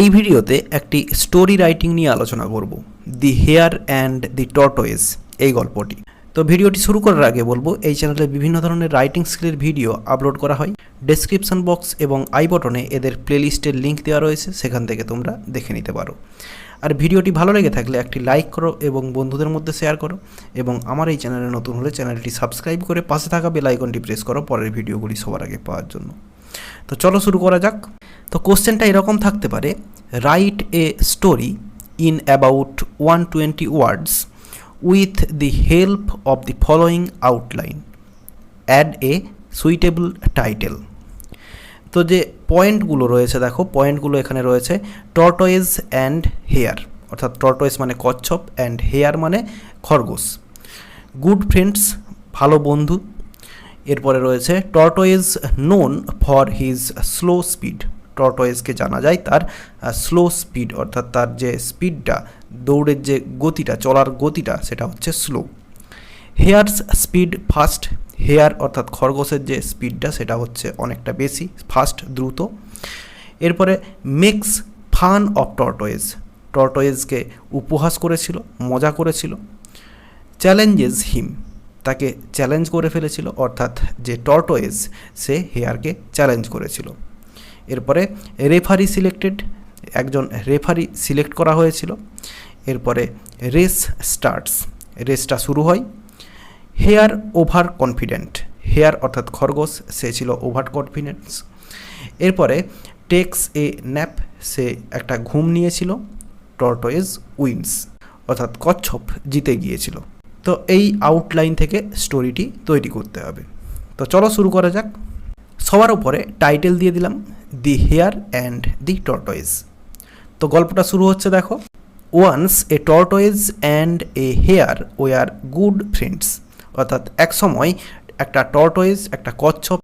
এই ভিডিওতে একটি স্টোরি রাইটিং নিয়ে আলোচনা করব, দি হেয়ার অ্যান্ড দি টর্টোয়েজ এই গল্পটি। তো ভিডিওটি শুরু করার আগে বলবো, এই চ্যানেলে বিভিন্ন ধরনের রাইটিং স্কিলের ভিডিও আপলোড করা হয়। ডেসক্রিপশন বক্স এবং আই বটনে এদের প্লেলিস্টের লিঙ্ক দেওয়া রয়েছে, সেখান থেকে তোমরা দেখে নিতে পারো। আর ভিডিওটি ভালো লেগে থাকলে একটি লাইক করো এবং বন্ধুদের মধ্যে শেয়ার করো, এবং আমার এই চ্যানেলে নতুন হলে চ্যানেলটি সাবস্ক্রাইব করে পাশে থাকা বেল আইকনটি প্রেস করো পরের ভিডিওগুলি সবার আগে পাওয়ার জন্য। তো চলো শুরু করা যাক। তো কোশ্চেনটা এরকম থাকতে পারে, write a story in about 120 words with the help of the following outline, add a suitable title. তো যে পয়েন্টগুলো রয়েছে, দেখো পয়েন্টগুলো এখানে রয়েছে, টর্টোয়েজ অ্যান্ড হেয়ার, অর্থাৎ টর্টোয়েজ মানে কচ্ছপ, অ্যান্ড হেয়ার মানে খরগোশ। গুড ফ্রেন্ডস, ভালো বন্ধু। এরপরে রয়েছে tortoise known for his slow speed, টর্টোয়েজকে জানা যায় তার স্লো স্পিড, অর্থাৎ তার যে স্পিডটা, দৌড়ের যে গতিটা, চলার গতিটা, সেটা হচ্ছে slow. Hare's speed fast, hare অর্থাৎ খরগোশের যে স্পিডটা সেটা হচ্ছে অনেকটা বেশি, ফাস্ট, দ্রুত। এরপরে মেক্স ফান অফ টর্টোয়েজ, টর্টোয়েজকে উপহাস করেছিল, মজা করেছিল। চ্যালেঞ্জেস হিম, তাকে চ্যালেঞ্জ করে ফেলেছিল, অর্থাৎ যে টর্টোয়েজ সে হেয়ারকে চ্যালেঞ্জ করেছিল। এরপরে রেফারি সিলেক্টেড, একজন রেফারি সিলেক্ট করা হয়েছিল। এরপরে রেস স্টার্টস, রেসটা শুরু হয়। হেয়ার ওভার কনফিডেন্ট, হেয়ার অর্থাৎ খরগোশ সে ছিল ওভার কনফিডেন্স। এরপরে টেক্স এ ন্যাপ, সে একটা ঘুম নিয়েছিল। টর্টোয়েজ উইন্স, অর্থাৎ কচ্ছপ জিতে গিয়েছিল। তো এই আউটলাইন থেকে স্টোরিটি তৈরি করতে হবে। তো চলো শুরু করা যাক। সবার উপরে টাইটেল দিয়ে দিলাম, দি হেয়ার অ্যান্ড দি টর্টোয়েজ। তো গল্পটা শুরু হচ্ছে, দেখো। Once a tortoise and a hare were good friends, অর্থাৎ এক সময় একটা টর্টোয়েজ, একটা কচ্ছপ,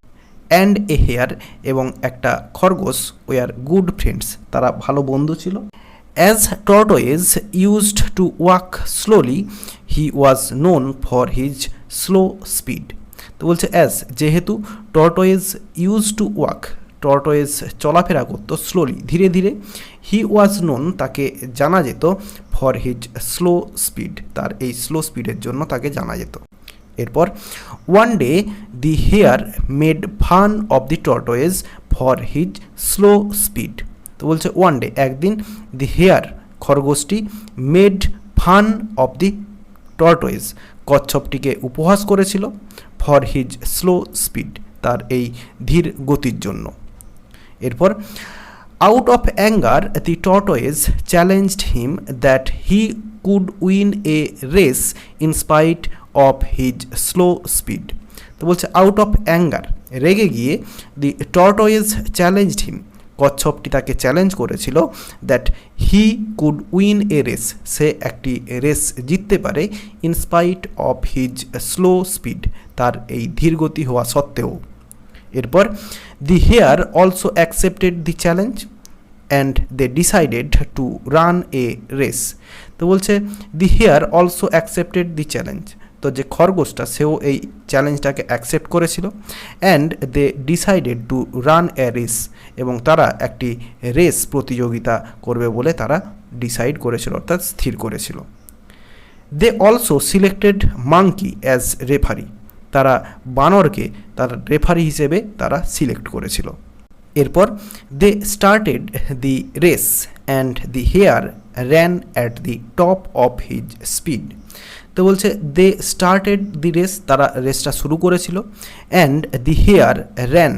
অ্যান্ড এ হেয়ার এবং একটা খরগোশ ওয়ার গুড ফ্রেন্ডস, তারা ভালো বন্ধু ছিল। As টর্টোয়েজ used to walk slowly he was known for his slow speed. তো বলছে অ্যাজ, যেহেতু টর্টোয়েজ ইউজ টু ওয়াক, টর্টোয়েজ চলাফেরা করতো স্লোলি, ধীরে ধীরে, হি ওয়াজ নোন, তাকে জানা যেত, ফর হিজ স্লো স্পিড, তার এই স্লো স্পিডের জন্য তাকে জানা যেত। এরপর one day the hare made fun of the tortoise for his slow speed. তো বলছে ওয়ান ডে, একদিন, দি হেয়ার খরগোশটি made fun of the tortoise, কচ্ছপটিকে উপহাস করেছিল, ফর হিজ স্লো স্পিড, তার এই ধীর গতির জন্য। এরপর out of anger the টর্টোয়েজ challenged him that he could win a race in spite of his slow speed. তো বলছে আউট অফ অ্যাঙ্গার, রেগে গিয়ে, দি টর্টোয়েজ চ্যালেঞ্জড হিম, কচ্ছপটি তাকে চ্যালেঞ্জ করেছিল, that he could win a race, সে একটি রেস জিততে পারে, in spite of his slow speed, তার এই ধীরগতি হওয়া সত্ত্বেও। এরপর the hare also accepted the challenge and they decided to run a race. তো বলছে the hare also accepted the challenge, তো যে খরগোশটা সেও এই চ্যালেঞ্জটাকে অ্যাকসেপ্ট করেছিল, and they decided to run a race, এবং তারা একটি রেস প্রতিযোগিতা করবে বলে তারা ডিসাইড করেছিল, অর্থাৎ স্থির করেছিল। They also selected monkey as referee, তারা বানরকে তার রেফারি হিসেবে তারা সিলেক্ট করেছিল। এরপর they started the race and the hare ran at the top of his speed. তো বলছে দে স্টার্টেড দি রেস, তারা রেসটা শুরু করেছিল, অ্যান্ড দি হেয়ার র্যান,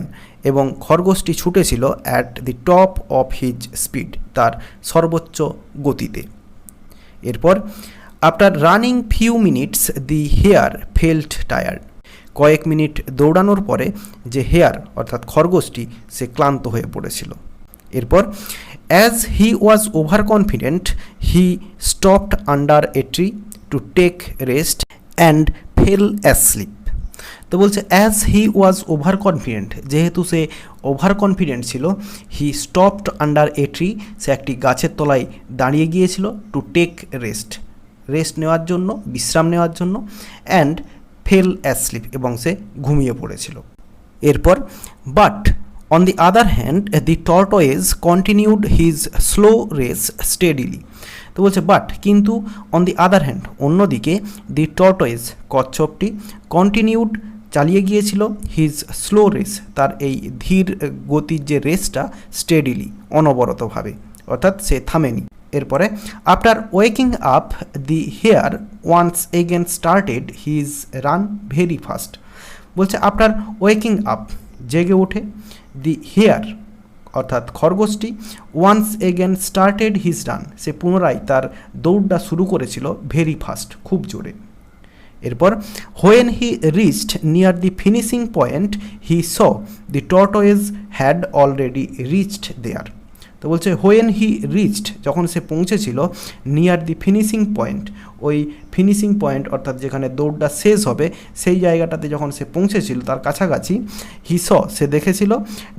এবং খরগোশটি ছুটেছিল, at the top of his speed, তার সর্বোচ্চ গতিতে। এরপর after running few minutes the hare felt tired, কয়েক মিনিট দৌড়ানোর পরে যে হেয়ার অর্থাৎ খরগোশটি সে ক্লান্ত হয়ে পড়েছিল। এরপর as he was over confident he stopped under a tree to take rest and fell asleep. তো বলছে as he was over confident, যেহেতু সে ওভার কনফিডেন্ট ছিল, he stopped under a tree, সে একটি গাছের তলায় দাঁড়িয়ে গিয়েছিল, টু টেক রেস্ট, রেস্ট নেওয়ার জন্য, বিশ্রাম নেওয়ার জন্য, অ্যান্ড ফেল অ্যাসলিপ, এবং সে ঘুমিয়ে পড়েছিল। এরপর but on the other hand the টর্টয়েজ continued his slow race steadily. তো বলছে বাট কিন্তু অন দি আদার হ্যান্ড অন্যদিকে দি টর্টয়েজ কচ্ছপটি কন্টিনিউড চালিয়ে গিয়েছিল হিজ স্লো রেস তার এই ধীর গতির যে রেসটা স্টেডিলি অনবরতভাবে, অর্থাৎ সে থামেনি। এরপরে after waking up the hare once again started his run very fast. বলছে আফটার ওয়েকিং আপ জেগে ওঠে, দি হেয়ার অর্থাৎ খরগোশটি once again started his run সে পুনরায় তার দৌড়টা শুরু করেছিল ভেরি ফাস্ট খুব জোরে। এরপর when he reached near the finishing point he saw the tortoise had already reached there. তো বলছে হোয়েন হি রিচড যখন সে পৌঁছেছিল নিয়ার দি ফিনিশিং পয়েন্ট, ওই ফিনিশিং পয়েন্ট অর্থাৎ যেখানে দৌড়টা শেষ হবে সেই জায়গাটাতে যখন সে পৌঁছেছিল তার কাছাকাছি, হি স সে দেখেছিল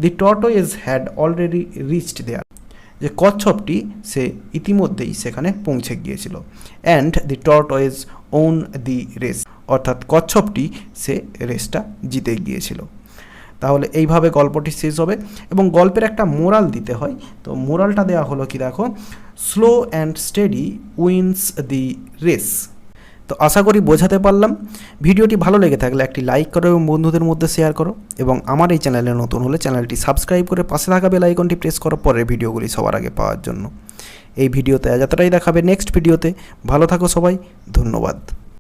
the tortoise had already reached there যে কচ্ছপটি সে ইতিমধ্যেই সেখানে পৌঁছে গিয়েছিল। And the tortoise won the race অর্থাৎ কচ্ছপটি সে রেসটা জিতে গিয়েছিল। তাহলে এইভাবে গল্পটি শেষ হবে এবং গল্পের একটা মোরাল দিতে হয়। তো মোরালটা দেওয়া হলো কি দেখো, slow and steady wins the race. তো আশা করি বোঝাতে পারলাম। ভিডিওটি ভালো লেগে থাকলে একটি লাইক করো এবং বন্ধুদের মধ্যে শেয়ার করো এবং আমার এই চ্যানেলে নতুন হলে চ্যানেলটি সাবস্ক্রাইব করে পাশে থাকা বেল আইকনটি প্রেস করো পরের ভিডিওগুলি সবার আগে পাওয়ার জন্য। এই ভিডিওতে যতটাই দেখাবে নেক্সট ভিডিওতে। ভালো থাকো সবাই, ধন্যবাদ।